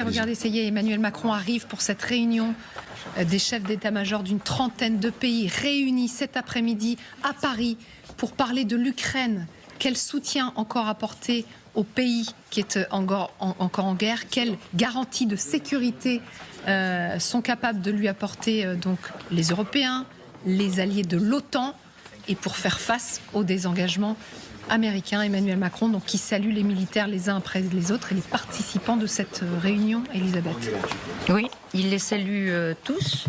Regardez, ça y est, Emmanuel Macron arrive pour cette réunion des chefs d'état-major d'une trentaine de pays réunis cet après-midi à Paris pour parler de l'Ukraine. Quel soutien encore apporter au pays qui est encore en guerre? Quelles garanties de sécurité sont capables de lui apporter donc les Européens, les alliés de l'OTAN, et pour faire face au désengagement américain? Emmanuel Macron, donc, qui salue les militaires les uns après les autres et les participants de cette réunion, Elisabeth. Oui, il les salue tous,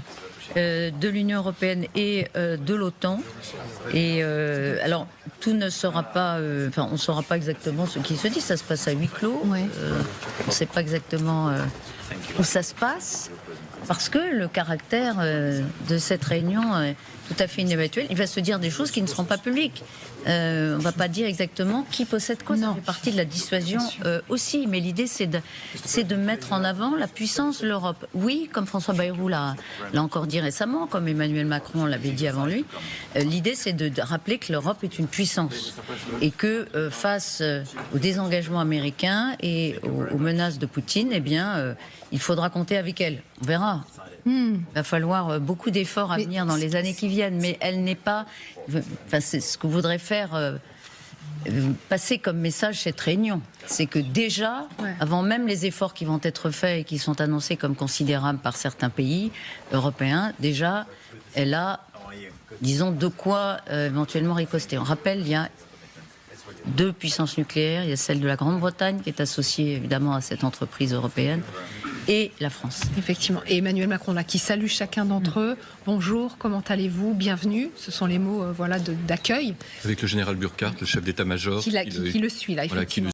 de l'Union européenne et de l'OTAN. Et alors, tout ne sera pas, on ne saura pas exactement ce qui se dit, ça se passe à huis clos. Ouais. On ne sait pas exactement où ça se passe, parce que le caractère de cette réunion est tout à fait inhabituel. Il va se dire des choses qui ne seront pas publiques. On ne va pas dire exactement qui possède quoi. Ça fait partie de la dissuasion aussi. Mais l'idée, c'est de mettre en avant la puissance de l'Europe. Oui, comme François Bayrou l'a encore dit récemment, comme Emmanuel Macron l'avait dit avant lui, l'idée, c'est de rappeler que l'Europe est une puissance. Et que face au désengagement américain et aux menaces de Poutine, eh bien, il faudra compter avec elle. On verra. Il va falloir beaucoup d'efforts à venir dans les années qui viennent, mais elle n'est pas... c'est ce que voudrait faire passer comme message cette réunion. C'est que déjà, avant même les efforts qui vont être faits et qui sont annoncés comme considérables par certains pays européens, déjà, elle a, disons, de quoi éventuellement riposter. On rappelle, il y a deux puissances nucléaires. Il y a celle de la Grande-Bretagne qui est associée évidemment à cette entreprise européenne, et la France. Effectivement. Et Emmanuel Macron, là, qui salue chacun d'entre eux. Bonjour, comment allez-vous? Bienvenue. Ce sont les mots d'accueil. Avec le général Burkhardt, le chef d'état-major. Qui le suit, là, effectivement.